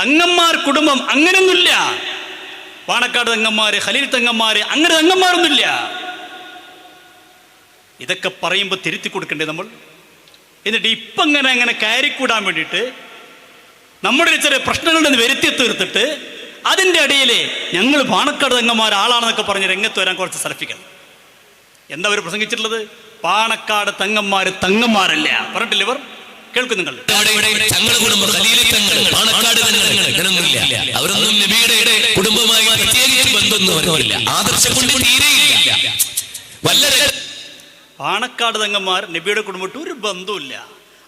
തങ്ങന്മാർ കുടുംബം അങ്ങനെയൊന്നുമില്ല. പാണക്കാട് തങ്ങന്മാര്, ഖലീൽ തങ്ങന്മാര്, അങ്ങനെ തങ്ങന്മാരൊന്നുമില്ല. ഇതൊക്കെ പറയുമ്പോൾ തിരുത്തി കൊടുക്കണ്ടേ നമ്മൾ? എന്നിട്ട് ഇപ്പം അങ്ങനെ കയറിക്കൂടാൻ വേണ്ടിയിട്ട് നമ്മുടെ ചെറിയ പ്രശ്നങ്ങളിൽ വരുത്തി തീർത്തിട്ട് അതിൻ്റെ ഇടയിൽ ഞങ്ങൾ പാണക്കാട് തങ്ങന്മാർ ആളാണെന്നൊക്കെ പറഞ്ഞ് രംഗത്ത് വരാൻ കുറച്ച് സലഫികൾ. എന്താ അവർ പ്രസംഗിച്ചിട്ടുള്ളത്? പാണക്കാട് തങ്ങന്മാർ തങ്ങന്മാരല്ല പറഞ്ഞിട്ടില്ല. ഇവർ കേൾക്കും, നിങ്ങൾ അവരൊന്നും നബിയുടെ കുടുംബമായി പ്രത്യേകിച്ച് ബന്ധമൊന്നുമില്ല, ആദർശം കൊണ്ട് തീരെയില്ല. പാണക്കാട് തങ്ങന്മാർ നബിയുടെ കുടുംബമായിട്ട് ഒരു ബന്ധമില്ല,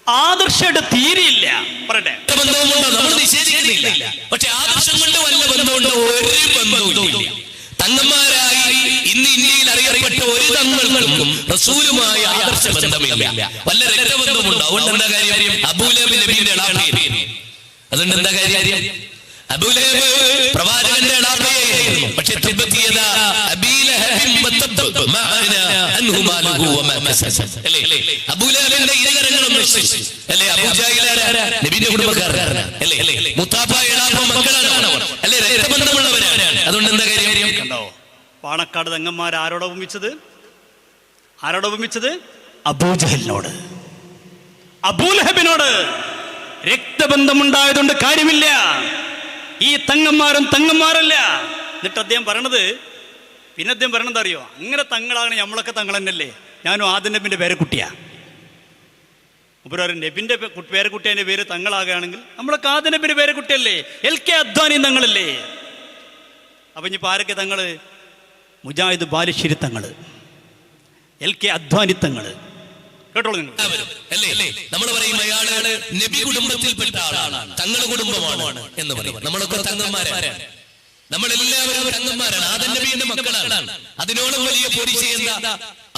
ആദർശമായിട്ട് തീരെയില്ല. പറയട്ടെ, ബന്ധവുമുണ്ടോ? നമ്മൾ നിഷേധിക്കുന്നില്ല. പക്ഷെ ആദർശം കൊണ്ട് വല്ല ബന്ധമുണ്ടോ? ഒരു ബന്ധവുമില്ല. തങ്ങന്മാരായി ഇന്ന് ഇന്ത്യയിൽ അറിയപ്പെട്ട ഒരു തങ്ങൾക്കും റസൂലുമായി ആദർശ ബന്ധമില്ല. വല്ല രക്തബന്ധമുണ്ടോ? അതുകൊണ്ട് എന്താ കാര്യം? അബൂലഹബ് നബിയുടെ എളാപ്പയായിരുന്നു. അതുകൊണ്ട് എന്താ കാര്യം? അബൂലഹബ് പ്രവാചകന്റെ എളാപ്പയായിരുന്നു. പക്ഷെ അബൂലഹബിന്റെ ഇരുകരങ്ങളും അല്ലെ, അബൂജഹൽ നബിയുടെ കുടുംബക്കാരനാണ് അല്ലേ, മുത്താപ്പ എളാപ്പ മക്കളാണ് അല്ലെ, രക്തബന്ധമുള്ളവരാണ്. അതുകൊണ്ട് എന്താ കാര്യം? കണ്ടോ, പാണക്കാട് തങ്ങന്മാർ ആരോട് ഉപമിച്ചത്? അബൂജഹലിനോട്, അബൂലഹബിനോട്. രക്തബന്ധമുണ്ടായതുകൊണ്ട് കാര്യമില്ല, ഈ തങ്ങന്മാരും തങ്ങന്മാരല്ല. എന്നിട്ട് അദ്ദേഹം പറയണത് അറിയോ? അങ്ങനെ തങ്ങളാണ്, നമ്മളൊക്കെ തങ്ങൾ തന്നെയല്ലേ, ഞാനും ആദ്യ നബിൻ്റെ പേരക്കുട്ടിയാ. ഉപരാരും നബിൻ്റെ പേരക്കുട്ടിയുടെ പേര് തങ്ങളാകുകയാണെങ്കിൽ നമ്മളൊക്കെ ആദ്യ നബിൻ്റെ പേരക്കുട്ടിയല്ലേ, LK അദ്വാനി തങ്ങളല്ലേ. അപ്പം ഇനിയിപ്പോൾ ആരൊക്കെ തങ്ങള്? മുജാഹിദ് ബാലുശ്ശേരി തങ്ങള്, LK അദ്വാനി തങ്ങള്. കേട്ടോളൂ നിങ്ങൾ. നമ്മൾ പറയും അയാള് നബി കുടുംബത്തിൽപ്പെട്ട ആളാണ്, തങ്ങളുടെ കുടുംബമാണ് എന്ന് പറയും. നമ്മളൊക്കെ തങ്ങന്മാരാണ്, നമ്മളെല്ലാവരും തങ്ങന്മാരാണ്, ആദം നബിയുടെ മക്കളാണ്. അതിനോളം വലിയ പോലീസ് എന്താ?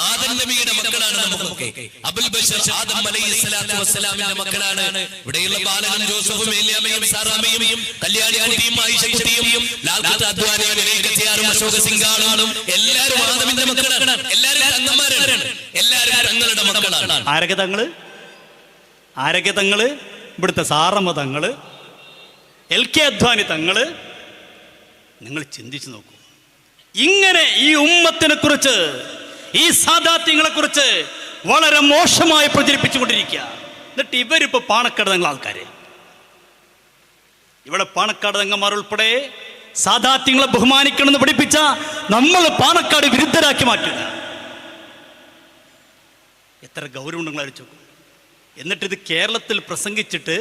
ആദം നബിയുടെ മക്കളാണ് നമുക്കൊക്കെ. അബുൽ ബഷർ ആദം അലൈഹിസ്സലാത്തു വസ്സലാമിന്റെ മക്കളാണ്. ഇവിടെയുള്ള ബാലനും ജോസഫും ഏലിയാമയും സാറാമയും കല്യാണിക്കുട്ടിയും ആയിഷക്കുട്ടിയും ലാൽകുത്ത് അദ്വാനിയും രേഖത്തിയാറും അശോക സിംഗാളും എല്ലാവരും ആദമിന്റെ മക്കളാണ്. എല്ലാവരും തങ്ങന്മാരാണ്, എല്ലാവരും തങ്ങളുടെ മക്കളാണ്. ആരൊക്കെ തങ്ങള്? ഇവിടുത്തെ സാറമ്മ തങ്ങള്, LK അദ്വാനി തങ്ങള്. നിങ്ങൾ ചിന്തിച്ചു നോക്കൂ. ഇങ്ങനെ ഈ ഉമ്മത്തിനെ കുറിച്ച്, ഈ സാദാത്യങ്ങളെ കുറിച്ച് വളരെ മോശമായി പ്രചരിപ്പിച്ചുകൊണ്ടിരിക്കുക. എന്നിട്ട് ഇവരിപ്പോ പാണക്കാട് തങ്ങൾ ആൾക്കാര്, ഇവിടെ പാണക്കാട് തങ്ങന്മാർ ഉൾപ്പെടെ സാദാത്യങ്ങളെ ബഹുമാനിക്കണമെന്ന് പഠിപ്പിച്ച നമ്മൾ പാണക്കാട് വിരുദ്ധരാക്കി മാറ്റുക. എത്ര ഗൗരവം നിങ്ങൾ അടിച്ചു നോക്കും. എന്നിട്ടിത് കേരളത്തിൽ പ്രസംഗിച്ചിട്ട്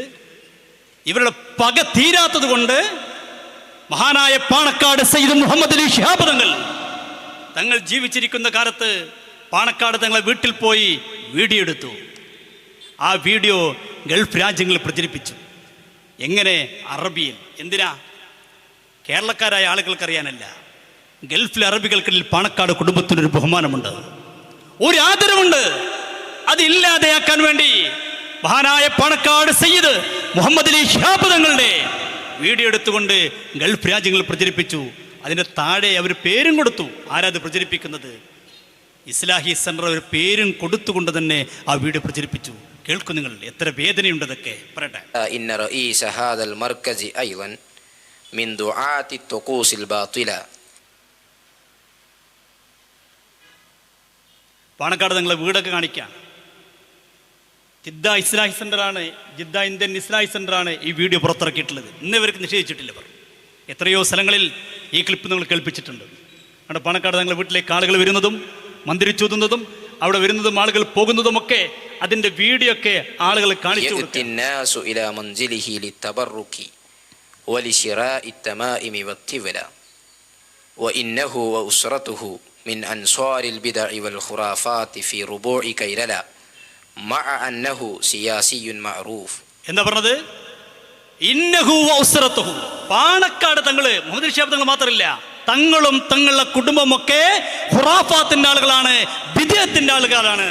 ഇവരുടെ പക തീരാത്തത് കൊണ്ട് മഹാനായ പാണക്കാട് സയ്യിദ് മുഹമ്മദ് അലി ശിഹാബ് തങ്ങൾ ജീവിച്ചിരിക്കുന്ന കാലത്ത് പാണക്കാട് തങ്ങളെ വീട്ടിൽ പോയി വീഡിയോ എടുത്തു. ആ വീഡിയോ ഗൾഫ് രാജ്യങ്ങളിൽ പ്രചരിപ്പിച്ചു. എങ്ങനെ? അറബിയിൽ. എന്തിനാ? കേരളക്കാരായ ആളുകൾക്കറിയാനല്ല, ഗൾഫിലെ അറബികൾക്കിടയിൽ പാണക്കാട് കുടുംബത്തിനൊരു ബഹുമാനമുണ്ട്, ഒരു ആദരവുണ്ട്. അതില്ലാതെയാക്കാൻ വേണ്ടി മഹാനായ പാണക്കാട് സയ്യിദ് മുഹമ്മദ് അലി ശിഹാബ് തങ്ങളുടെ വീഡിയോ എടുത്തുകൊണ്ട് ഗൾഫ് രാജ്യങ്ങളിൽ പ്രചരിപ്പിച്ചു. അതിൻ്റെ താഴെ അവർ പേരും കൊടുത്തു. ആരാത് പ്രചരിപ്പിക്കുന്നത്? ഇസ്ലാഹി സെന്റർ ഒരു പേരും കൊടുത്തുകൊണ്ട് തന്നെ ആ വീഡിയോ പ്രചരിപ്പിച്ചു. കേൾക്കൂ നിങ്ങൾ, എത്ര വേദനയുണ്ട് ഇതൊക്കെ. പറയട്ടെ. ഇന്ന റഈസ ഹാദൽ മർകസി അയ്ളൻ മിൻ ദുആത്തി തുഖൂസിൽ ബാതില. പാണക്കാട് തങ്ങളെ വീടൊക്കെ കാണിക്കാം. ജിദ്ദ ഇസ്ലാഹി സെൻ്ററാണ്, ജിദ്ദ ഇന്ത്യൻ ഇസ്ലാഹി സെൻ്ററാണ് ഈ വീഡിയോ പുറത്തിറക്കിയിട്ടുള്ളത്. ഇന്ന് ഇവർക്ക് നിഷേധിച്ചിട്ടില്ല. അവർ എത്രയോ സ്ഥലങ്ങളിൽ ഈ ക്ലിപ്പ് നിങ്ങൾ കേൾപ്പിച്ചിട്ടുണ്ട്. അവിടെ പാണക്കാട് തങ്ങളുടെ വീട്ടിലേക്ക് ആളുകൾ വരുന്നതും മന്ദിരിച്ചൂതുന്നതും അവിടെ വരുന്നതും ആളുകൾ പോകുന്നതുമൊക്കെ അതിൻ്റെ വീഡിയോ ഒക്കെ ആളുകൾ കാണിച്ചു കൊടുക്കും. എന്താ പറഞ്ഞത്? പാണക്കാട് തങ്ങള്, മുഹമ്മദ് ശിഹാബ് തങ്ങൾ മാത്രമല്ല, തങ്ങളും തങ്ങളുടെ കുടുംബമൊക്കെ ഖുറാഫാത്തിന്റെ ആളുകളാണ്, ബിദ്അത്തിന്റെ ആളുകളാണ്.